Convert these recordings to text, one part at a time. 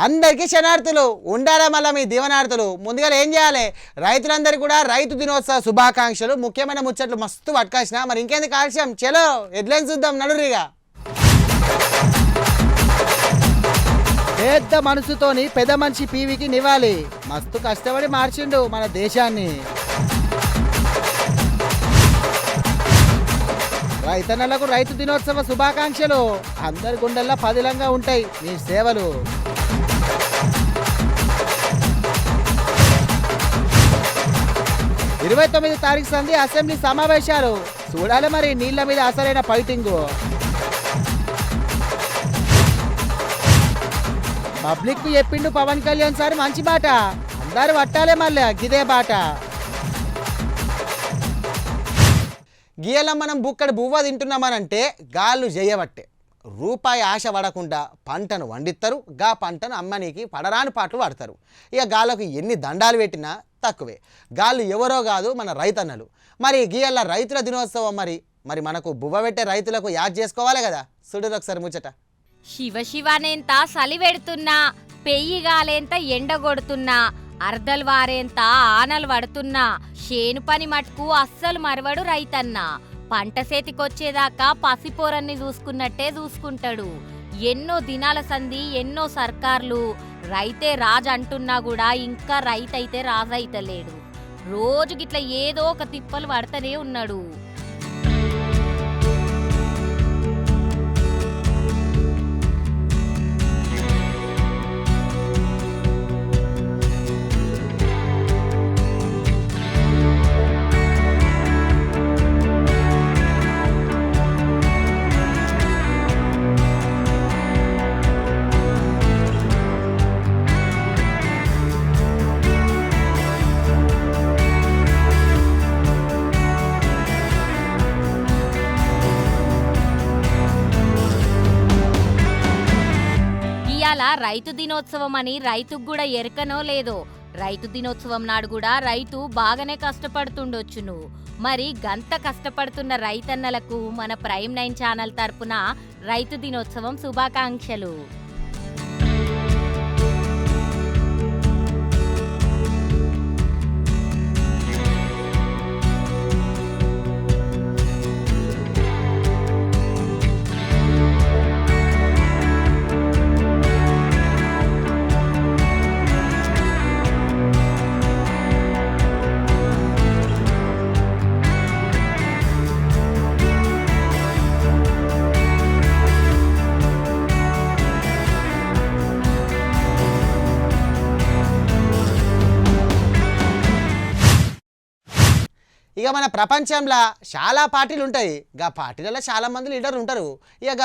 అందరికీ శనార్థులు ఉండాలా మళ్ళీ మీ దీవనార్థులు. ముందుగా ఏం చేయాలి, రైతులందరికీ కూడా రైతు దినోత్సవ శుభాకాంక్షలు. ముఖ్యమైన ముచ్చట్లు మస్తు పట్టుకొచ్చిన. మరి ఇంకేంది కాల్షియం, చలో హెడ్లైన్స్ చూద్దాం నడురిగా. పెద్ద మనసుతోని పెద్ద మనిషి పీవీకి నివ్వాలి. మస్తు కష్టపడి మార్చిండు మన దేశాన్ని. రైతన్నలకు రైతు దినోత్సవ శుభాకాంక్షలు. అందరి గుండెల్లో పదిలంగా ఉంటాయి మీ సేవలు. 29 తారీఖు సంధి అసెంబ్లీ సమావేశాలు. చూడాలి మరి నీళ్ల మీద అసలైన ఫైటింగ్. పబ్లిక్ కు చెప్పిండు పవన్ కళ్యాణ్ సార్ మంచి బాట. అందరు పట్టాలే మళ్ళీ గిదే బాట. గీయల మనం బుక్కడి బువ్వ తింటున్నామనంటే గాళ్ళు చేయబట్టే. రూపాయి ఆశ పడకుండా పంటను వండిస్తారు. గా పంటను అమ్మనీకి పడరాని పాటలు పడతారు. ఇక గాళ్ళకు ఎన్ని దండాలు పెట్టినా తక్కువే. గాళ్ళు ఎవరో కాదు, మన రైతన్నలు. మరి గీయల రైతుల దినోత్సవం. మరి మనకు బువ్వ పెట్టే రైతులకు యాద్ చేసుకోవాలి కదా. చూడరు ఒకసారి ముచ్చట. శివ శివనేంత సలివెడుతున్నా, పెయ్యిగాలేంత ఎండగొడుతున్నా, అర్ధలు వారేంత ఆనలు పడుతున్నా, చేను పని మటుకు అస్సలు మరవడు రైతన్నా. పంట చేతికొచ్చేదాకా పసిపోరన్ని చూసుకున్నట్టే చూసుకుంటాడు. ఎన్నో దినాల సంధి ఎన్నో సర్కార్లు రైతే రాజు అంటున్నా కూడా ఇంకా రైతైతే రాజైతలేడు. రోజు గిట్ల ఏదో ఒక తిప్పలు పడతనే ఉన్నాడు. రైతు దినోత్సవం అని రైతుకు కూడా ఎరకనో లేదో. రైతు దినోత్సవం నాడు కూడా రైతు బాగానే కష్టపడుతుండొచ్చును. మరి గంత కష్టపడుతున్న రైతన్నలకు మన ప్రైమ్ 9 ఛానల్ తరపున రైతు దినోత్సవం శుభాకాంక్షలు. ఇక మన ప్రపంచంలో చాలా పార్టీలు ఉంటాయి. గా పార్టీలలో చాలా మంది లీడర్లు ఉంటారు. ఇక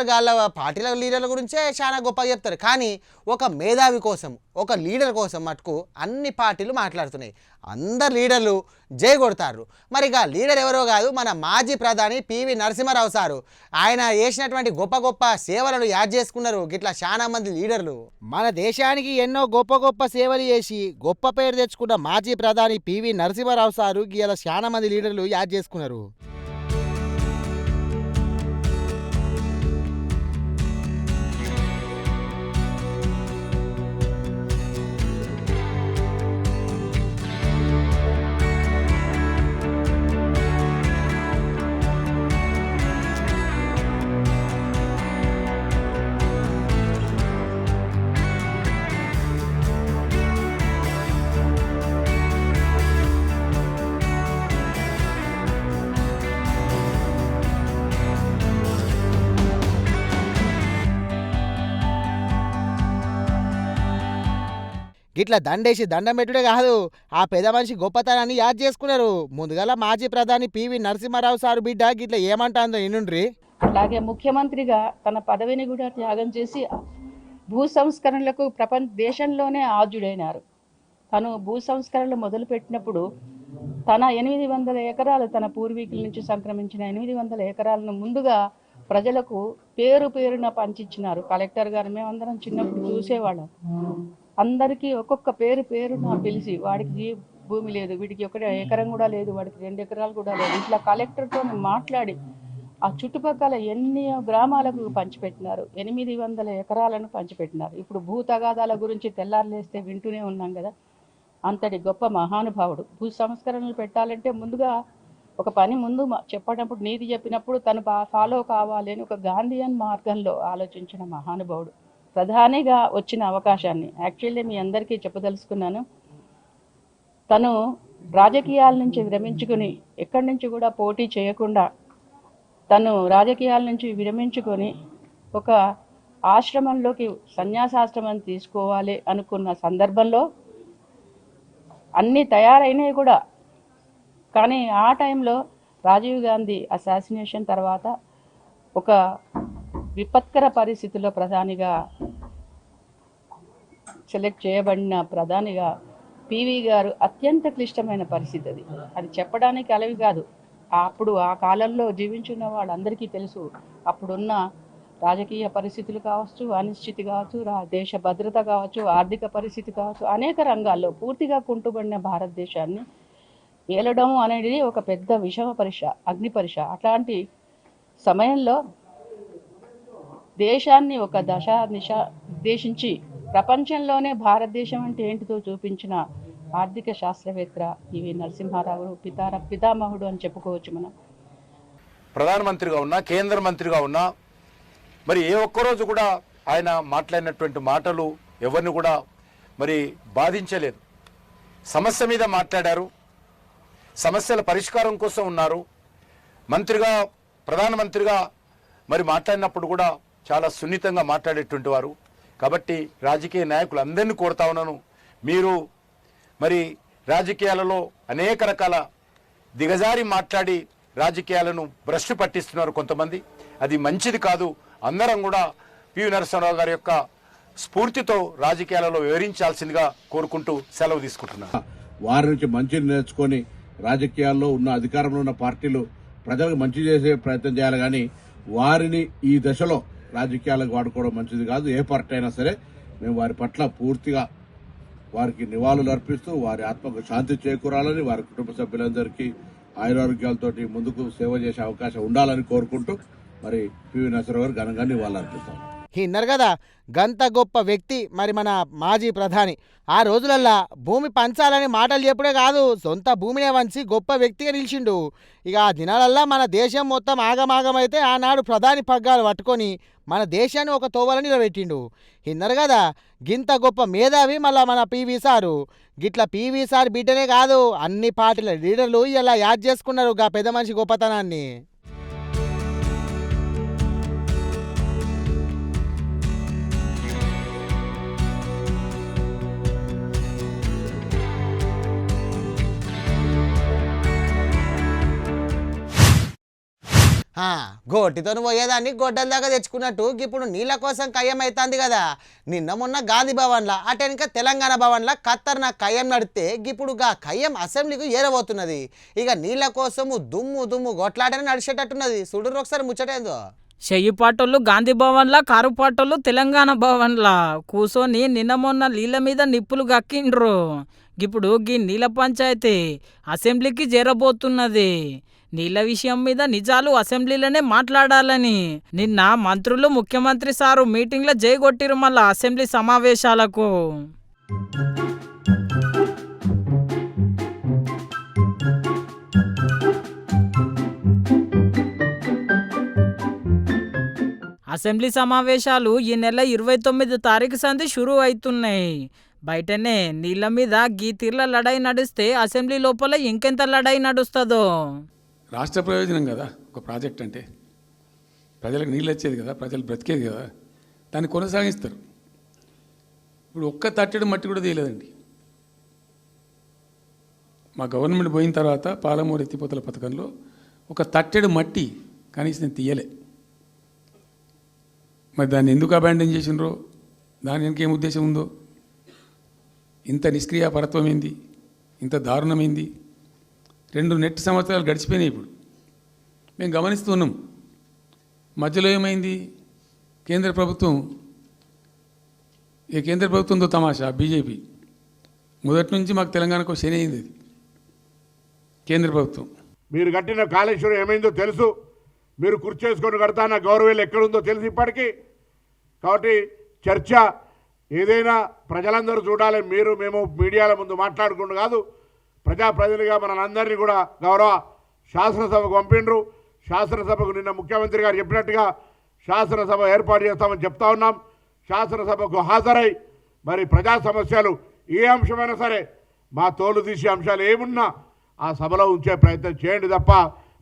గా పార్టీల లీడర్ల గురించే చాలా గొప్పగా చెప్తారు. కానీ ఒక మేధావి కోసం, ఒక లీడర్ కోసం మటుకు అన్ని పార్టీలు మాట్లాడుతున్నాయి. అందరు లీడర్లు జై కొడతారు. మరి ఇక లీడర్ ఎవరో కాదు, మన మాజీ ప్రధాని పివి నరసింహారావు సారు. ఆయన చేసినటువంటి గొప్ప గొప్ప సేవలను యాద్ చేసుకున్నారు గిట్లా చాలా మంది లీడర్లు. మన దేశానికి ఎన్నో గొప్ప గొప్ప సేవలు చేసి గొప్ప పేరు తెచ్చుకున్న మాజీ ప్రధాని పివి నరసింహారావు సారు ఇలా చాలా మంది లీడర్లు యాద్ చేసుకున్నారు. గిట్లా దండేసి దండం పెట్టుడే కాదు, ఆ పెద్ద మనిషి గొప్పతనాన్ని యాద్ చేసుకున్నారు. ముందుగల మాజీ ప్రధాని పివి నరసింహారావు సారు బిడ్డ గిట్లా ఏమంటాందో వినుండ్రి. అలాగే ముఖ్యమంత్రిగా తన పదవిని కూడా త్యాగం చేసి భూ సంస్కరణలకు దేశంలోనే ఆద్యుడైనారు. తను భూ సంస్కరణలు మొదలుపెట్టినప్పుడు తన 800 ఎకరాలు, తన పూర్వీకుల నుంచి సంక్రమించిన 800 ఎకరాలను ముందుగా ప్రజలకు పేరున పంచిచ్చినారు. కలెక్టర్ గారు మేమందరం చిన్నప్పుడు చూసేవాళ్ళం. అందరికీ ఒక్కొక్క పేరున పిలిచి, వాడికి భూమి లేదు, వీడికి 1 ఎకరం కూడా లేదు, వాడికి 2 ఎకరాలు కూడా లేదు, ఇట్లా కలెక్టర్తో మాట్లాడి ఆ చుట్టుపక్కల ఎన్ని గ్రామాలకు పంచిపెట్టినారు, 800 ఎకరాలను పంచిపెట్టినారు. ఇప్పుడు భూ తగాదాల గురించి తెల్లారులేస్తే వింటూనే ఉన్నాం కదా. అంతటి గొప్ప మహానుభావుడు. భూ సంస్కరణలు పెట్టాలంటే ముందుగా ఒక పని ముందు చెప్పినప్పుడు, నీతి చెప్పినప్పుడు తను ఫాలో కావాలి అని ఒక గాంధీయన్ మార్గంలో ఆలోచించిన మహానుభావుడు. ప్రధానిగా వచ్చిన అవకాశాన్ని యాక్చువల్లీ మీ అందరికీ చెప్పదలుచుకున్నాను. తను రాజకీయాల నుంచి విరమించుకుని, ఎక్కడి నుంచి కూడా పోటీ చేయకుండా తను రాజకీయాల నుంచి విరమించుకొని ఒక ఆశ్రమంలోకి సన్యాసాశ్రమం తీసుకోవాలి అనుకున్న సందర్భంలో అన్నీ తయారైనవి కూడా. కానీ ఆ టైంలో రాజీవ్ గాంధీ అసాసినేషన్ తర్వాత ఒక విపత్కర పరిస్థితిలో ప్రధానిగా సెలెక్ట్ చేయబడిన ప్రధానిగా పివి గారు అత్యంత క్లిష్టమైన పరిస్థితి అది చెప్పడానికి అలవి కాదు. అప్పుడు ఆ కాలంలో జీవించున్న వాళ్ళందరికీ తెలుసు. అప్పుడున్న రాజకీయ పరిస్థితులు కావచ్చు, అనిశ్చితి కావచ్చు, దేశ భద్రత కావచ్చు, ఆర్థిక పరిస్థితి కావచ్చు, అనేక రంగాల్లో పూర్తిగా కుంటుబడిన భారతదేశాన్ని ఏలడం అనేది ఒక పెద్ద విషమ పరీక్ష, అగ్ని పరీక్ష. అట్లాంటి సమయంలో దేశాన్ని ఒక దశ నిర్దేశించి ప్రపంచంలోనే భారతదేశం అంటే ఏంటిదో చూపించిన ఆర్థిక శాస్త్రవేత్త పివి నరసింహారావు పితామహుడు అని చెప్పుకోవచ్చు మనం. ప్రధానమంత్రిగా ఉన్నా, కేంద్ర మంత్రిగా ఉన్నా, మరి ఏ ఒక్కరోజు కూడా ఆయన మాట్లాడినటువంటి మాటలు ఎవరిని కూడా మరి బాధించలేదు. సమస్య మీద మాట్లాడారు, సమస్యల పరిష్కారం కోసం ఉన్నారు. మంత్రిగా, ప్రధానమంత్రిగా మరి మాట్లాడినప్పుడు కూడా చాలా సున్నితంగా మాట్లాడేటువంటి వారు. కాబట్టి రాజకీయ నాయకులు అందరినీ కోరుతా ఉన్నాను, మీరు మరి రాజకీయాలలో అనేక రకాల దిగజారి మాట్లాడి రాజకీయాలను భ్రష్టు పట్టిస్తున్నారు కొంతమంది. అది మంచిది కాదు. అందరం కూడా పివి నరసింహారావు గారి యొక్క స్ఫూర్తితో రాజకీయాలలో వివరించాల్సిందిగా కోరుకుంటూ సెలవు తీసుకుంటున్నాను. వారి నుంచి మంచిని నేర్చుకొని రాజకీయాల్లో ఉన్న అధికారంలో ఉన్న పార్టీలు ప్రజలకు మంచి చేసే ప్రయత్నం చేయాలి, కానీ వారిని ఈ దశలో రాజకీయాలకు వాడుకోవడం మంచిది కాదు. ఏ పార్టీ అయినా సరే మేము వారి పట్ల పూర్తిగా వారికి నివాళులు అర్పిస్తూ వారి ఆత్మకు శాంతి చేకూరాలని, వారి కుటుంబ సభ్యులందరికీ ఆయురారోగ్యాలతోటి ముందుకు సేవ చేసే అవకాశం ఉండాలని కోరుకుంటూ మరి పివి నరసింహారావు గారు ఘనంగా నివాళులు అర్పిస్తాం. విన్నారు కదా, గంత గొప్ప వ్యక్తి మరి మన మాజీ ప్రధాని. ఆ రోజులల్లా భూమి పంచాలని మాటలు చెప్పుడే కాదు, సొంత భూమినే వంచి గొప్ప వ్యక్తిగా నిలిచిండు. ఇక ఆ దినాలల్లా మన దేశం మొత్తం ఆగమాగమైతే ఆనాడు ప్రధాని పగ్గాలు పట్టుకొని మన దేశాన్ని ఒక తోవలని నిలబెట్టిండు. విన్నారు కదా, గింత గొప్ప మేధావి మళ్ళా మన పివి సారు. గిట్లా పివి సార్ బిడ్డనే కాదు, అన్ని పార్టీల లీడర్లు ఇలా యాద్ చేసుకున్నారు గా పెద్ద మనిషి గొప్పతనాన్ని. గోటితో పోయేదాన్ని గొడ్డల దాకా తెచ్చుకున్నట్టు ఇప్పుడు నీళ్ళ కోసం కయ్యం అవుతుంది కదా. నిన్న మొన్న గాంధీ భవన్లా అటెనక తెలంగాణ భవన్లా ఖత్తర్న కయ్యం నడితే ఇప్పుడు గా కయ్యం అసెంబ్లీకి ఏరబోతున్నది. ఇక నీళ్ళ కోసము దుమ్ము గొట్లాటనే నడిచేటట్టున్నది. చూడరు ఒకసారి ముచ్చటేందో. చెయ్యి పాటోళ్ళు గాంధీ భవన్లా, కారు పాటోళ్ళు తెలంగాణ భవన్లా కూసోని నిన్న మొన్న నీళ్ళ మీద నిప్పులు గక్కిండ్రు. ఇప్పుడు గీ నీళ్ళ పంచాయతీ అసెంబ్లీకి చేరబోతున్నది. నీళ్ళ విషయం మీద నిజాలు అసెంబ్లీలోనే మాట్లాడాలని నిన్న మంత్రులు, ముఖ్యమంత్రి సారు మీటింగ్లో జైగొట్టిరు మళ్ళా అసెంబ్లీ సమావేశాలకు. అసెంబ్లీ సమావేశాలు ఈ నెల 29 తారీఖు సంది షురూ అవుతున్నాయి. బయటనే నీళ్ళ మీద గీ తీర్ల లడాయి నడిస్తే అసెంబ్లీ లోపల ఇంకెంత లడాయి నడుస్తుందో. రాష్ట్ర ప్రయోజనం కదా ఒక ప్రాజెక్ట్ అంటే, ప్రజలకు నీళ్ళు వచ్చేది కదా, ప్రజలు బ్రతికేది కదా, దాన్ని కొనసాగిస్తారు. ఇప్పుడు ఒక్క తట్టెడు మట్టి కూడా తీయలేదండి. మా గవర్నమెంట్ పోయిన తర్వాత పాలమూరు ఎత్తిపోతల పథకంలో ఒక తట్టెడు మట్టి కనీసం తీయలే. మరి దాన్ని ఎందుకు అబాండన్ చేసినరో, దాని వెనక ఏం ఉద్దేశం ఉందో, ఇంత నిష్క్రియాపరత్వం ఏంది, ఇంత దారుణమైంది. 2 నెట్ సంవత్సరాలు గడిచిపోయినాయి. ఇప్పుడు మేము గమనిస్తున్నాం. మధ్యలో ఏమైంది, కేంద్ర ప్రభుత్వంతో తమాషా. బీజేపీ మొదటి నుంచి మాకు తెలంగాణకు శని అయింది. అది కేంద్ర ప్రభుత్వం. మీరు కట్టిన కాళేశ్వరం ఏమైందో తెలుసు. మీరు కుర్చేసుకొని కడతాన గౌరవం ఎక్కడుందో తెలిసి ఇప్పటికీ. కాబట్టి చర్చ ఏదైనా ప్రజలందరూ చూడాలి. మేము మీడియాల ముందు మాట్లాడుకుంటూ కాదు, ప్రజాప్రతినిధిగా మనందరినీ కూడా గౌరవ శాసనసభకు పంపిండ్రు. శాసనసభకు నిన్న ముఖ్యమంత్రి గారు చెప్పినట్టుగా శాసనసభ ఏర్పాటు చేస్తామని చెప్తా ఉన్నాం. శాసనసభకు హాజరై మరి ప్రజా సమస్యలు ఏ అంశమైనా సరే మా తోలు తీసే అంశాలు ఏమున్నా ఆ సభలో ఉంచే ప్రయత్నం చేయండి తప్ప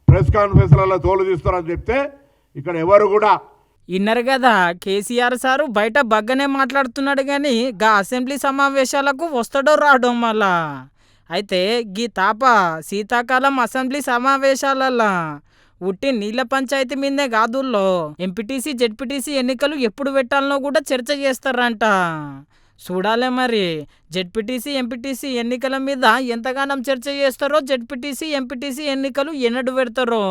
ప్రెస్ కాన్ఫరెన్స్లలో తోలు తీస్తారని చెప్తే ఇక్కడ ఎవరు కూడా. ఇన్నరు కదా కేసీఆర్ సారు బయట బగ్గనే మాట్లాడుతున్నాడు కానీ గా అసెంబ్లీ సమావేశాలకు వస్తాడో రావడం మళ్ళా. అయితే గీ తాప శీతాకాలం అసెంబ్లీ సమావేశాలల్లా ఉట్టి నీళ్ళ పంచాయతీ మీదే కాదుల్లో ఎంపీటీసీ జెడ్పీటీసీ ఎన్నికలు ఎప్పుడు పెట్టాలనో కూడా చర్చ చేస్తారంట. చూడాలే మరి జెడ్పీటీసీ ఎంపీటీసీ ఎన్నికల మీద ఎంతగానం చర్చ చేస్తారో, జెడ్పీటీసీ ఎంపీటీసీ ఎన్నికలు ఎన్నడు పెడతారో.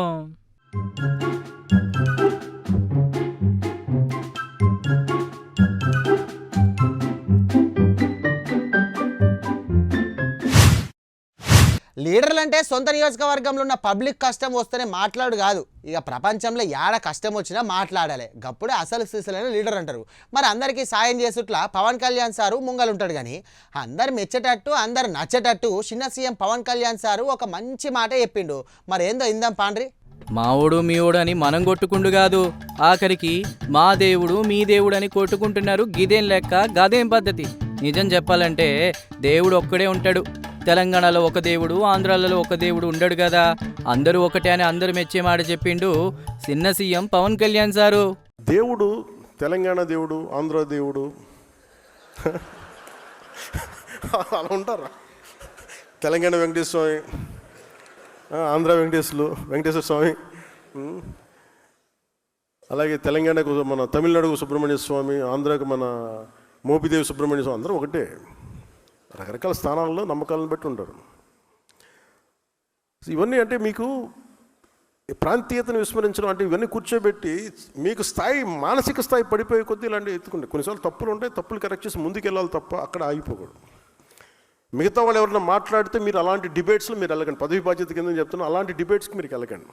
లీడర్లు అంటే సొంత నియోజకవర్గంలో ఉన్న పబ్లిక్ కష్టం వస్తేనే మాట్లాడు కాదు, ఇక ప్రపంచంలో ఏడ కష్టం వచ్చినా మాట్లాడాలి, గప్పుడే అసలు సిసలైన లీడర్ అంటారు. మరి అందరికీ సాయం చేసుట్లా పవన్ కళ్యాణ్ సారు ముంగలుంటాడు. కానీ అందరు మెచ్చేటట్టు అందరు నచ్చేటట్టు చిన్న సీఎం పవన్ కళ్యాణ్ సారు ఒక మంచి మాట చెప్పిండు. మరి ఏందో ఇందాం పాండ్రి. మావోడు మీవోడు అని మనం కొట్టుకుండు కాదు, ఆఖరికి మా దేవుడు మీ దేవుడు అని కొట్టుకుంటున్నారు. గిదేం లెక్క, గదేం పద్ధతి? నిజం చెప్పాలంటే దేవుడు ఒక్కడే ఉంటాడు. తెలంగాణలో ఒక దేవుడు, ఆంధ్రాలలో ఒక దేవుడు ఉండడు కదా. అందరూ ఒకటే అని అందరూ మెచ్చే మాట చెప్పిండు చిన్న సీఎం పవన్ కళ్యాణ్ సారు. దేవుడు తెలంగాణ దేవుడు, ఆంధ్ర దేవుడు అలా ఉంటారా? తెలంగాణ వెంకటేశ్వర స్వామి, ఆంధ్ర వెంకటేశ్వర స్వామి, అలాగే తెలంగాణకు మన తమిళనాడుకు సుబ్రహ్మణ్య స్వామి, ఆంధ్రాకు మన మోపిదేవి సుబ్రహ్మణ్య స్వామి, అందరూ ఒకటే. రకరకాల స్థానాల్లో నమ్మకాలను బట్టి ఉంటారు. ఇవన్నీ అంటే మీకు ప్రాంతీయతను విస్మరించడం అంటే ఇవన్నీ కూర్చోబెట్టి మీకు స్థాయి, మానసిక స్థాయి పడిపోయే కొద్దీ ఇలాంటివి ఎత్తుకుంటే కొన్నిసార్లు తప్పులు ఉంటాయి, తప్పులు కరెక్ట్ చేసి ముందుకు వెళ్ళాలి తప్ప అక్కడ ఆగిపోకూడదు. మిగతా వాళ్ళు ఎవరైనా మాట్లాడితే మీరు అలాంటి డిబేట్స్లో మీరు వెళ్ళకండి. పదవి బాధ్యత కింద చెప్తున్నా, అలాంటి డిబేట్స్కి మీరు వెళ్ళకండి.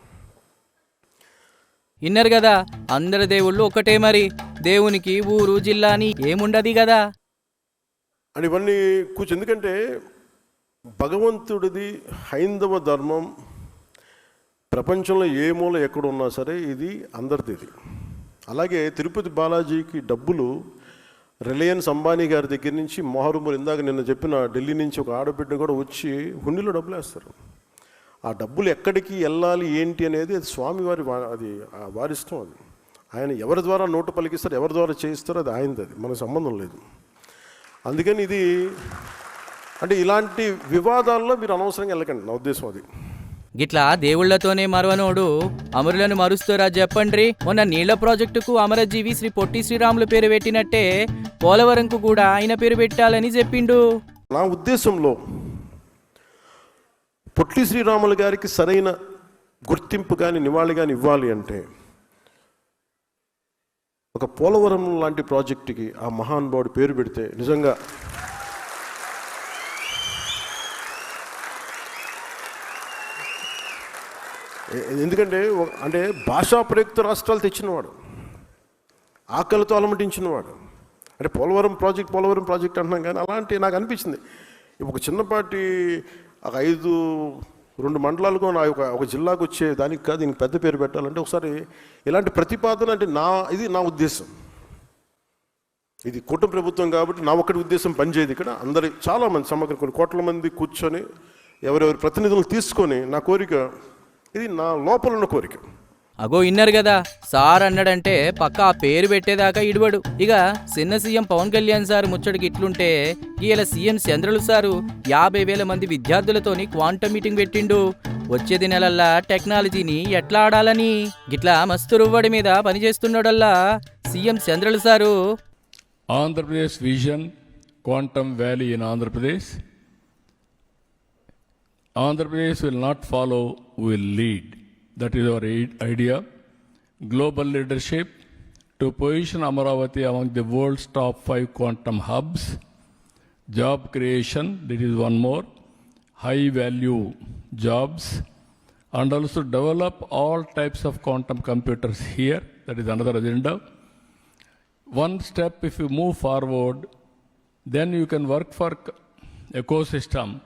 విన్నారు కదా, అందరి దేవుళ్ళు ఒకటే. మరి దేవునికి ఊరు జిల్లా అని ఏముండదు కదా అని ఇవన్నీ ఎందుకంటే భగవంతుడిది హైందవ ధర్మం ప్రపంచంలో ఏ మూల ఎక్కడున్నా సరే ఇది అందరిది. ఇది అలాగే తిరుపతి బాలాజీకి డబ్బులు రిలయన్స్ అంబానీ గారి దగ్గర నుంచి మొహరుమూరు, ఇందాక నిన్న చెప్పిన ఢిల్లీ నుంచి ఒక ఆడబిడ్డ కూడా వచ్చి హుండీలో డబ్బులు వేస్తారు. ఆ డబ్బులు ఎక్కడికి వెళ్ళాలి ఏంటి అనేది అది స్వామివారి, అది వారిష్టం. అది ఆయన ఎవరి ద్వారా నోటు పలికిస్తారు, ఎవరి ద్వారా చేయిస్తారో అది ఆయనది, అది మనకు సంబంధం లేదు. అందుకని ఇది అంటే ఇలాంటి వివాదాల్లో మీరు అనవసరంగా వెళ్ళకండి, నా ఉద్దేశం అది. గిట్లా దేవుళ్లతోనే మరవనోడు అమరులను మరుస్తారా చెప్పండ్రి. మొన్న నీళ్ల ప్రాజెక్టుకు అమరజీవి శ్రీ పొట్టి శ్రీరాములు పేరు పెట్టినట్టే పోలవరంకు కూడా ఆయన పేరు పెట్టాలని చెప్పిండు. నా ఉద్దేశంలో పొట్టి శ్రీరాములు గారికి సరైన గుర్తింపు కానీ నివాళి కానీ ఇవ్వాలి అంటే ఒక పోలవరం లాంటి ప్రాజెక్టుకి ఆ మహానుభావుడు పేరు పెడితే నిజంగా ఎందుకంటే అంటే భాషా ప్రయుక్త రాష్ట్రాలు తెచ్చినవాడు, ఆకలితో అలమటించినవాడు. అంటే పోలవరం ప్రాజెక్ట్ అంటున్నాం కానీ అలాంటి నాకు అనిపించింది ఒక చిన్నపాటి ఒక 2 మండలాలకు ఒక జిల్లాకు వచ్చే దానికి కాదు దీనికి పెద్ద పేరు పెట్టాలంటే ఒకసారి ఇలాంటి ప్రతిపాదన అంటే ఇది నా ఉద్దేశం. ఇది కూటమి ప్రభుత్వం కాబట్టి నా ఒక్కటి ఉద్దేశం పనిచేయదు. ఇక్కడ అందరి చాలామంది సమగ్ర కొన్ని కోట్ల మంది కూర్చొని ఎవరెవరి ప్రతినిధులు తీసుకొని నా కోరిక, ఇది నా లోపల ఉన్న కోరిక. అగో ఇన్నారు కదా, సార్ అన్నాడంటే పక్క ఆ పేరు పెట్టేదాకా ఇడవడు. ఇక చిన్న సీఎం పవన్ కళ్యాణ్ సార్ ముచ్చడికి ఇట్లుంటే ఇలా సీఎం చంద్రులు సారు 50,000 మంది విద్యార్థులతోని క్వాంటమ్ మీటింగ్ పెట్టిండు. వచ్చేది నెలల్లా టెక్నాలజీని ఎట్లా ఆడాలని గిట్లా మస్తు రువ్వడి మీద పనిచేస్తున్నాడల్లా సీఎం చంద్రులు sir. Andhra Pradesh vision quantum valley in Andhra Pradesh. Andhra Pradesh will not follow, will lead. That is our idea. Global leadership to position Amaravati among the world's top 5 quantum hubs. Job creation, that is one more. High value jobs. and also develop all types of quantum computers here. That is another agenda. One step, if you move forward, then you can work for ecosystem.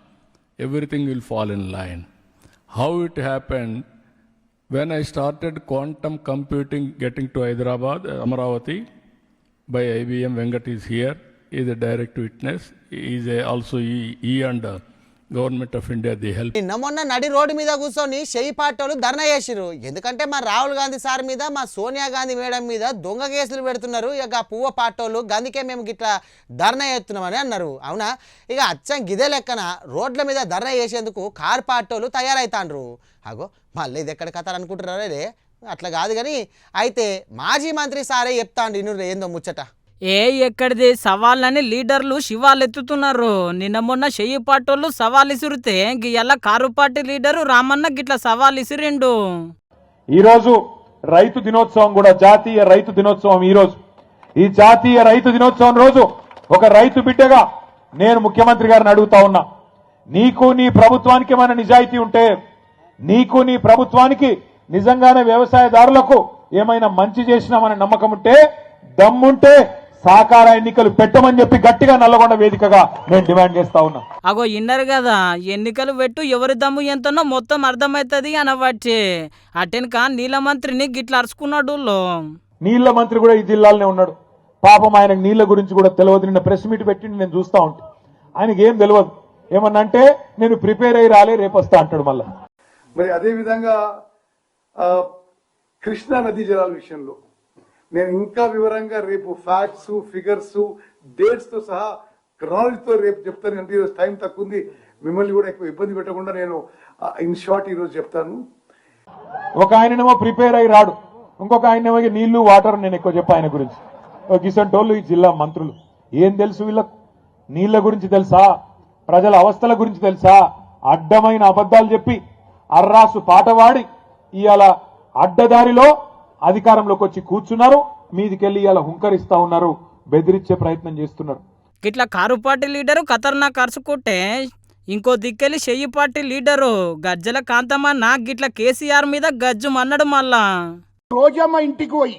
Everything will fall in line. How it happened, when I started quantum computing getting to Hyderabad, Amaravati, by IBM, Venkat is here, he is a direct witness. He is also he and government of India the help. నిన్న మొన్న నడి road మీద కూర్చొని చెయ్యి పాటోళ్ళు ధర్నా చేసిరు. ఎందుకంటే మా Rahul Gandhi sir మీద, మా సోనియా గాంధీ మేడం మీద దొంగ కేసులు పెడుతున్నారు. ఇక పువ్వ పాటోళ్ళు గందుకే మేము గిట్లా ధర్నా చేస్తున్నామని అన్నారు. అవునా, ఇక అచ్చం గిదే లెక్కన రోడ్ల మీద ధర్నా చేసేందుకు కార్ పాటోళ్ళు తయారవుతాండ్రు. అగో మళ్ళీ ఇది ఎక్కడ కథలు అనుకుంటున్నారే, అట్లా కాదు కానీ అయితే మాజీ మంత్రి సారే చెప్తాండు ఇన్ను ఏందో ముచ్చట. ఎక్కడిది సవాళ్ళని లీడర్లు శివాలు ఎత్తుతున్నారు. నిన్న మొన్న చెయ్యి పాటోళ్ళు సవాల్ ఇసురితే గియ్యాల కారు పార్టీ లీడరు రామన్న గిట్ల సవాల్ ఇసిరిండు. ఈరోజు రైతు దినోత్సవం కూడా, జాతీయ రైతు దినోత్సవం ఈరోజు. ఈ జాతీయ రైతు దినోత్సవం రోజు ఒక రైతు బిడ్డగా నేను ముఖ్యమంత్రి గారిని అడుగుతా ఉన్నా, నీకు నీ ప్రభుత్వానికి ఏమైనా నిజాయితీ ఉంటే, నీకు నీ ప్రభుత్వానికి నిజంగానే వ్యవసాయదారులకు ఏమైనా మంచి చేసినామనే నమ్మకం ఉంటే, దమ్ముంటే సహకార ఎన్నికలు పెట్టమని చెప్పి గట్టిగా నల్లగొండ వేదికగా నేను డిమాండ్ చేస్తా ఉన్నా. అగో ఇన్నరు కదా, ఎన్నికలు పెట్టు ఎవరి దమ్ము ఎంతనో మొత్తం అర్థమవుతుంది అనబట్టి అటెనక నీళ్ళ మంత్రిని గిట్ల అరుచుకున్నాడు. నీళ్ల మంత్రి కూడా ఈ జిల్లాలోనే ఉన్నాడు. పాపం ఆయనకు నీళ్ల గురించి కూడా తెలియదు. నిన్న ప్రెస్ మీట్ పెట్టి నేను చూస్తా ఉంటా, ఆయనకి ఏం తెలియదు. ఏమన్నంటే నేను ప్రిపేర్ అయ్యి రాలే, రేపు వస్తా అంటాడు మళ్ళా. మరి అదేవిధంగా కృష్ణా నదీ జలాల విషయంలో నేను ఇంకా వివరంగా రేపు ఫ్యాక్ట్స్, ఫిగర్స్, డేట్స్ తో సహా క్రాలజీతో రేపు చెప్తాను. అంటే ఈరోజు టైం తక్కువ ఉంది, మిమ్మల్ని కూడా ఎక్కువ ఇబ్బంది పెట్టకుండా నేను ఇన్ షార్ట్ ఈరోజు చెప్తాను. ఒక ఆయననేమో ప్రిపేర్ అయ్యి రాడు, ఇంకొక ఆయనేమో నీళ్లు వాటర్ నేను ఎక్కువ చెప్పా ఆయన గురించి. గిసంటోళ్ళు ఈ జిల్లా మంత్రులు ఏం తెలుసు వీళ్ళకు? నీళ్ల గురించి తెలుసా? ప్రజల అవస్థల గురించి తెలుసా? అడ్డమైన అబద్ధాలు చెప్పి అర్రాసు పాట వాడి ఇవాళ అడ్డదారిలో అధికారంలోకి వచ్చి కూర్చున్నారు. మీదికెళ్ళి ఇవాళ హుంకరిస్తా ఉన్నారు, బెదిరించే ప్రయత్నం చేస్తున్నారు. గిట్లా కారు పార్టీ లీడరు ఖతర్నాక్ అరుచుకుంటే ఇంకో దిక్కెళ్ళి చెయ్యి పార్టీ లీడరు గజ్జల కాంతమ్మ గిట్ల కేసీఆర్ మీద గజ్జు మన్నడు. మళ్ళా రోజమ్మ ఇంటికి పోయి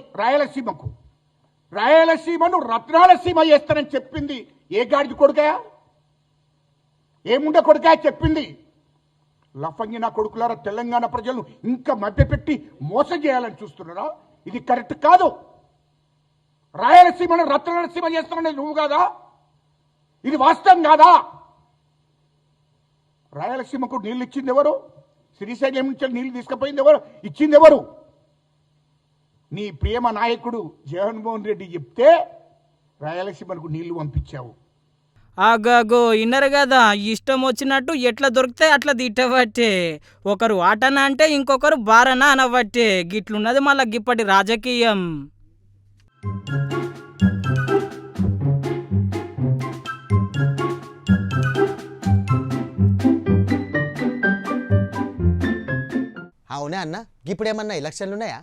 రాయలసీమను రత్నాలసీమ చేస్తానని చెప్పింది ఏ గాడిది కొడుకయా? ఏముండే కొడుకయా చెప్పింది? లఫంగి నా కొడుకులారా, తెలంగాణ ప్రజలను ఇంకా మభ్యపెట్టి మోసం చేయాలని చూస్తున్నారా? ఇది కరెక్ట్ కాదు. రాయలసీమను రత్నాలసీమ చేస్తానని నువ్వు కాదా? ఇది వాస్తవం కాదా? రాయలసీమకు నీళ్లు ఇచ్చింది ఎవరు? శ్రీశైలం నుంచి నీళ్లు తీసుకుపోయింది ఎవరు? ఇచ్చింది ఎవరు? నీ ప్రేమ నాయకుడు జగన్మోహన్ రెడ్డి చెప్తే రాయలసీమకు నీళ్లు పంపించావు. ఆగాగో ఇన్నరు కదా, ఇష్టం వచ్చినట్టు ఎట్లా దొరికితే అట్లా తిట్టబట్టే. ఒకరు ఆటన అంటే ఇంకొకరు బారన అనబట్టే. గిట్లున్నది మళ్ళా గిప్పటి రాజకీయం. అవునే అన్న, ఇప్పుడేమన్నా ఎలక్షన్లు ఉన్నాయా?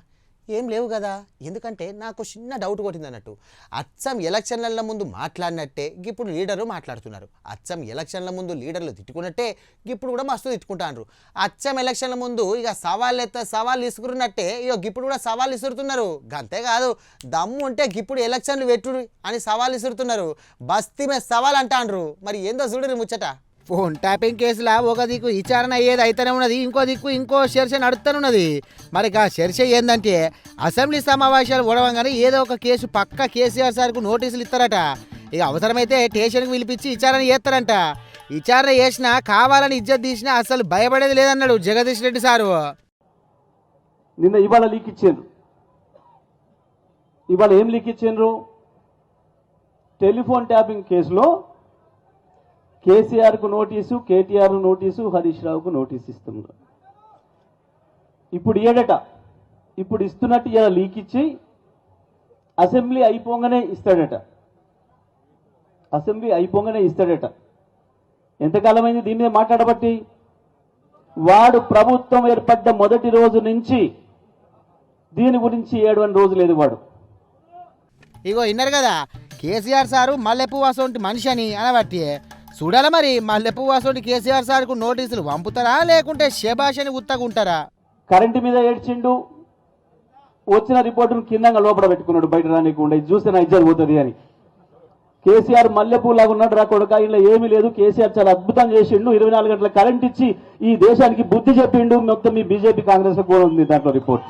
ఏం లేవు కదా. ఎందుకంటే నాకు చిన్న డౌట్ కొట్టింది అన్నట్టు. అచ్చం ఎలక్షన్ల ముందు మాట్లాడినట్టే ఇప్పుడు లీడర్లు మాట్లాడుతున్నారు. అచ్చం ఎలక్షన్ల ముందు లీడర్లు తిట్టుకున్నట్టే ఇప్పుడు కూడా మస్తు తిట్టుకుంటారు. అచ్చం ఎలక్షన్ల ముందు ఇక సవాళ్ళు ఇసుకున్నట్టే ఇక ఇప్పుడు కూడా సవాళ్ళు ఇసురుతున్నారు. అంతేకాదు, దమ్ము ఉంటే ఇప్పుడు ఎలక్షన్లు పెట్టుడు అని సవాళ్ళు ఇసురుతున్నారు. బస్తీ మీద సవాల్ అంటాండ్రు. మరి ఏందో చూడరు ముచ్చట. ఫోన్ ట్యాపింగ్ కేసులా ఒక దిక్కు విచారణ అయ్యేది అయితేనే ఉన్నది, ఇంకో దిక్కు ఇంకో చర్చ నడుస్తూనే. మరి ఆ చర్చ ఏంటంటే అసెంబ్లీ సమావేశాలు ఓడవంగానే ఏదో ఒక కేసు పక్క కేసీఆర్ సార్కు నోటీసులు ఇస్తారట. ఇక అవసరమైతే స్టేషన్కి పిలిపించి విచారణ చేస్తారంట. విచారణ చేసినా కావాలని ఇజ్జత్ తీసినా అసలు భయపడేది లేదన్నాడు జగదీష్ రెడ్డి సారు. నిన్న ఇవాళ లీక్ ఇచ్చిండ్రు. ఇవాళ ఏం లీక్ ఇచ్చిండ్రు? టెలిఫోన్ ట్యాపింగ్ కేసులో కేసీఆర్కు నోటీసు, కేటీఆర్ నోటీసు, హరీష్ రావుకు నోటీసు ఇస్తున్నారు. ఇప్పుడు ఏడట, ఇప్పుడు ఇస్తున్నట్టు ఇలా లీక్ ఇచ్చి అసెంబ్లీ అయిపోగానే ఇస్తాడట. ఎంతకాలమైంది దీని మీద మాట్లాడబట్టి? వాడు ప్రభుత్వం ఏర్పడ్డ మొదటి రోజు నుంచి దీని గురించి 7 రోజు లేదు వాడు. ఇగో విన్నారు కదా, కేసీఆర్ సారు మల్లెపువ్వు అసొంటి మనిషి అని అనబట్టి చూడాల మరి మల్లెపు వాసోడి కేసీఆర్ సార్కు నోటీసులు పంపుతారా లేకుంటే శబాషని ఉత్తగుంటారా? కరెంటు మీద ఏడ్చిండు, వచ్చిన రిపోర్టును కిందంగా లోపల పెట్టుకున్నాడు బయట రానికుండా, ఇది చూస్తే నా ఇజ్జత్ పోతుంది అని. కేసీఆర్ మల్లెపూలాగా ఉన్నాడు రా కొడుక, ఇలా ఏమీ లేదు, కేసీఆర్ చాలా అద్భుతం చేసిండు, 24 గంటల కరెంట్ ఇచ్చి ఈ దేశానికి బుద్ధి చెప్పిండు, మొత్తం మీ బీజేపీ కాంగ్రెస్ కూడా ఉంది దాంట్లో రిపోర్ట్.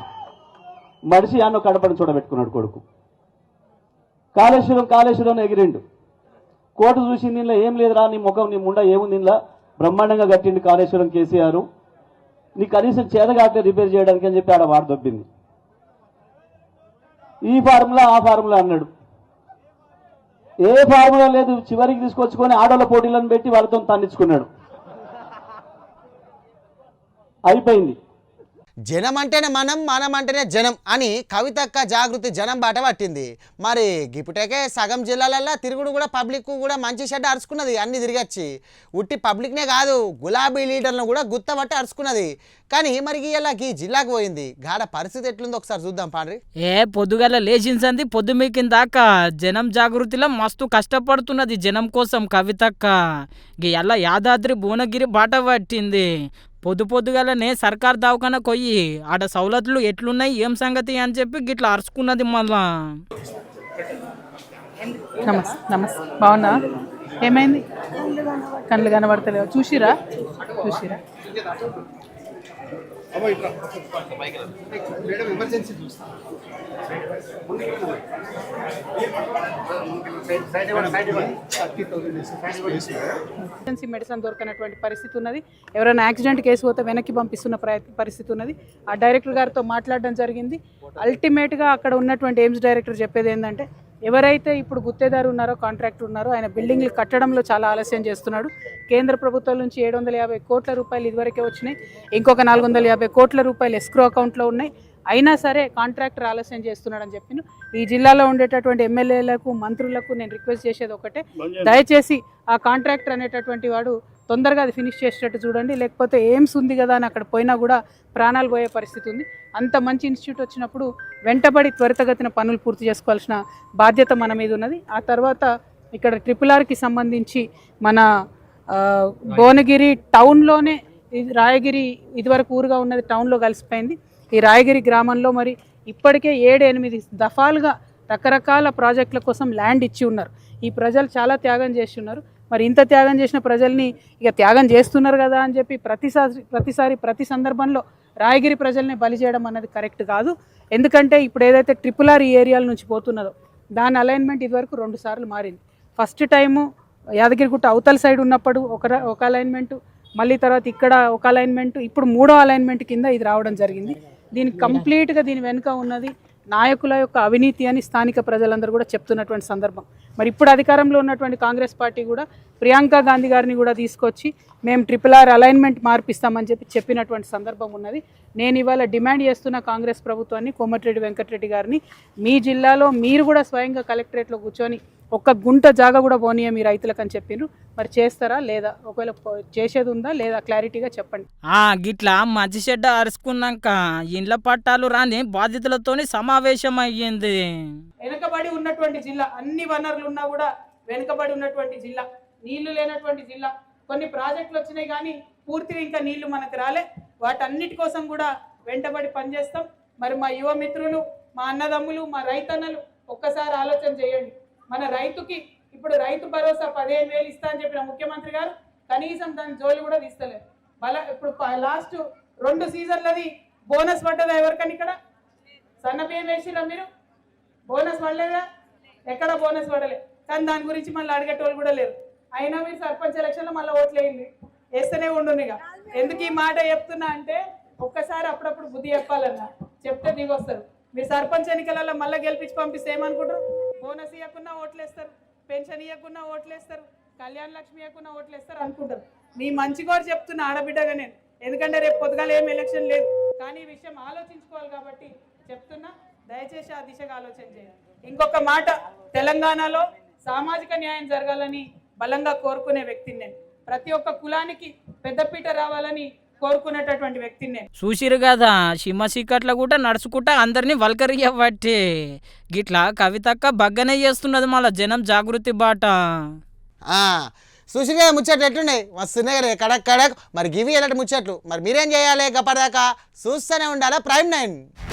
మనిషి అన్న కడపని చూడబెట్టుకున్నాడు కొడుకు. కాళేశ్వరం ఎగిరిండు, కోర్టు చూసింది ఇంట్లో ఏం లేదురా, నీ ముఖం నీ ముండ ఏముంది, ఇంట్లో బ్రహ్మాండంగా కట్టిండు కాళేశ్వరం కేసీఆర్, నీ కనీసం చేతగాట్లే రిపేర్ చేయడానికి అని చెప్పి ఆడ వాడు దొబ్బింది. ఈ ఫార్ములా ఆ ఫార్ములా అన్నాడు, ఏ ఫార్ములా లేదు, చివరికి తీసుకొచ్చుకొని ఆడోళ్ళ పోటీలను పెట్టి వాళ్ళతో తన్నించుకున్నాడు. అయిపోయింది. జనం అంటేనే మనం అంటేనే జనం అని కవితక్క జాగృతి జనం బాట పట్టింది. మరి గిప్పుటకే సగం జిల్లాలల్లో తిరుగుడు కూడా పబ్లిక్ కూడా మంచి షెడ్ అరుచుకున్నది, అన్ని తిరిగచ్చి. ఉట్టి పబ్లిక్నే కాదు గులాబీ లీడర్లను కూడా గుత్తబట్టి అరుచుకున్నది. కానీ మరి ఇలా ఈ జిల్లాకు పోయింది, గాడ పరిస్థితి ఎట్లుందో ఒకసారి చూద్దాం పాండ్రి. పొద్దుగల లేచింది పొద్దు మీకిన దాకా జనం జాగృతిలో మస్తు కష్టపడుతున్నది జనం కోసం కవితక్క. ఇలా యాదాద్రి భువనగిరి బాట పట్టింది. పొద్దుగలనే సర్కార్ దవాఖాన కొయ్యి ఆడ సౌలతులు ఎట్లున్నాయి ఏం సంగతి అని చెప్పి గిట్లా అరుచుకున్నది. మళ్ళా నమస్తే బాగున్నా? ఏమైంది? కళ్ళు కనబడతలేవు. చూసిరా? ఎమర్జెన్సీ మెడిసిన్ దొరకనటువంటి పరిస్థితి ఉన్నది. ఎవరైనా యాక్సిడెంట్ కేసు పోతే వెనక్కి పంపిస్తున్న పరిస్థితి ఉన్నది. ఆ డైరెక్టర్ గారితో మాట్లాడడం జరిగింది. అల్టిమేట్గా అక్కడ ఉన్నటువంటి ఎయిమ్స్ డైరెక్టర్ చెప్పేది ఏంటంటే, ఎవరైతే ఇప్పుడు గుత్తేదారు ఉన్నారో, కాంట్రాక్టర్ ఉన్నారో, ఆయన బిల్డింగ్లు కట్టడంలో చాలా ఆలస్యం చేస్తున్నాడు. కేంద్ర ప్రభుత్వం నుంచి 750 కోట్ల రూపాయలు ఇదివరకే వచ్చినాయి, ఇంకొక 450 కోట్ల రూపాయలు ఎస్క్రో అకౌంట్లో ఉన్నాయి. అయినా సరే కాంట్రాక్టర్ ఆలస్యం చేస్తున్నాడని చెప్పిన ఈ జిల్లాలో ఉండేటటువంటి ఎమ్మెల్యేలకు, మంత్రులకు నేను రిక్వెస్ట్ చేసేది ఒకటే, దయచేసి ఆ కాంట్రాక్టర్ అనేటటువంటి వాడు తొందరగా అది ఫినిష్ చేసేటట్టు చూడండి. లేకపోతే ఎయిమ్స్ ఉంది కదా అని అక్కడ పోయినా కూడా ప్రాణాలు పోయే పరిస్థితి ఉంది. అంత మంచి ఇన్స్టిట్యూట్ వచ్చినప్పుడు వెంటబడి త్వరితగతిన పనులు పూర్తి చేసుకోవాల్సిన బాధ్యత మన మీద ఉన్నది. ఆ తర్వాత ఇక్కడ RRRకి సంబంధించి మన భువనగిరి టౌన్లోనే, రాయగిరి ఇదివరకు ఊరుగా ఉన్నది టౌన్లో కలిసిపోయింది. ఈ రాయగిరి గ్రామంలో మరి ఇప్పటికే 7-8 దఫాలుగా రకరకాల ప్రాజెక్టుల కోసం ల్యాండ్ ఇచ్చి ఉన్నారు. ఈ ప్రజలు చాలా త్యాగం చేసి ఉన్నారు. మరి ఇంత త్యాగం చేసిన ప్రజల్ని ఇక త్యాగం చేస్తున్నారు కదా అని చెప్పి ప్రతి సందర్భంలో రాయగిరి ప్రజల్ని బలి చేయడం అన్నది కరెక్ట్ కాదు. ఎందుకంటే ఇప్పుడు ఏదైతే RRR ఈ ఏరియాల నుంచి పోతున్నదో దాని అలైన్మెంట్ ఇదివరకు 2 సార్లు మారింది. ఫస్ట్ టైము యాదగిరిగుట్ట అవతల సైడ్ ఉన్నప్పుడు ఒక అలైన్మెంటు, మళ్ళీ తర్వాత ఇక్కడ ఒక అలైన్మెంటు, ఇప్పుడు 3వ అలైన్మెంట్ కింద ఇది రావడం జరిగింది. దీనికి కంప్లీట్గా దీని వెనుక ఉన్నది నాయకుల యొక్క అవినీతి అని స్థానిక ప్రజలందరూ కూడా చెప్తున్నటువంటి సందర్భం. మరి ఇప్పుడు అధికారంలో ఉన్నటువంటి కాంగ్రెస్ పార్టీ కూడా ప్రియాంక గాంధీ గారిని కూడా తీసుకొచ్చి మేము RRR అలైన్మెంట్ మార్పిస్తామని చెప్పినటువంటి సందర్భం ఉన్నది. నేను ఇవాళ డిమాండ్ చేస్తున్న కాంగ్రెస్ ప్రభుత్వాన్ని, కోమటిరెడ్డి వెంకటరెడ్డి గారిని, మీ జిల్లాలో మీరు కూడా స్వయంగా కలెక్టరేట్లో కూర్చొని ఒక్క గుంట జాగా కూడా పోనీయ మీ రైతులకు అని చెప్పిండ్రు. మరి చేస్తారా లేదా? ఒకవేళ చేసేది ఉందా లేదా క్లారిటీగా చెప్పండి. గిట్లా మంచి చెడ్డ అరుచుకున్నాక ఇండ్ల పట్టాలు రాని బాధితులతోని సమావేశం అయ్యింది. వెనుకబడి ఉన్నటువంటి జిల్లా, అన్ని వనరులు ఉన్నా కూడా వెనుకబడి ఉన్నటువంటి జిల్లా, నీళ్లు లేనటువంటి జిల్లా. కొన్ని ప్రాజెక్టులు వచ్చినాయి కానీ పూర్తిగా ఇంకా నీళ్లు మనకు రాలే. వాటన్నిటి కోసం కూడా వెంటబడి పనిచేస్తాం. మరి మా యువ మిత్రులు, మా అన్నదమ్ములు, మా రైతన్నలు ఒక్కసారి ఆలోచన చేయండి. మన రైతుకి ఇప్పుడు రైతు భరోసా 15,000 ఇస్తా అని చెప్పిన ముఖ్యమంత్రి గారు కనీసం దాని జోలి కూడా తీస్తలేదు. ఇప్పుడు లాస్ట్ 2 సీజన్లది బోనస్ పడ్డదా ఎవరికని? ఇక్కడ సన్న బియ్యం వేసిరా మీరు? బోనస్ పడలేదా? ఎక్కడ బోనస్ పడలే. కానీ దాని గురించి మళ్ళీ అడిగేటోళ్ళు కూడా లేరు. అయినా మీరు సర్పంచ్ ఎలక్షన్లో మళ్ళీ ఓట్లు వేయండి, వేస్తూనే ఉండునిగా. ఎందుకు ఈ మాట చెప్తున్నా అంటే, ఒక్కసారి అప్పుడప్పుడు బుద్ధి చెప్పాలన్నా, చెప్తే దిగొస్తారు. మీరు సర్పంచ్ ఎన్నికలలో మళ్ళీ గెలిపించి పంపిస్తే ఏమనుకుంటారు? బోనస్ ఇవ్వకున్నా ఓట్లేస్తారు, పెన్షన్ ఇవ్వకున్నా ఓట్లేస్తారు, కళ్యాణ లక్ష్మి ఇవ్వకున్నా ఓట్లేస్తారు అనుకుంటారు. మీ మంచి కోరి చెప్తున్నా ఆడబిడ్డగా నేను, ఎందుకంటే రేపు పొద్దుగాల ఏం ఎలక్షన్ లేదు. కానీ ఈ విషయం ఆలోచించుకోవాలి కాబట్టి చెప్తున్నా, దయచేసి ఆ దిశగా ఆలోచన చేయండి. ఇంకొక మాట, తెలంగాణలో సామాజిక న్యాయం జరగాలని బలంగా కోరుకునే వ్యక్తిని నేను. ప్రతి ఒక్క కులానికి పెద్దపీట రావాలని కోరుకునేటటువంటి వ్యక్తిని. చూసిరు కదా, సిమ్మ చీకట్ల కూడా నడుచుకుంటా అందరినీ వల్కరియబట్టి గిట్లా కవితక్క బగ్గనే చేస్తున్నది మళ్ళీ జనం జాగృతి బాట. చూసిగా ముచ్చట్లు ఎట్లున్నాయి మస్తున్నాయి కదా కడక్ కడక్. మరి గివి ఎలాంటి ముచ్చట్లు మరి మీరేం చేయాలి గప్పటిదాకా చూస్తూనే ఉండాలా ప్రైమ్ 9.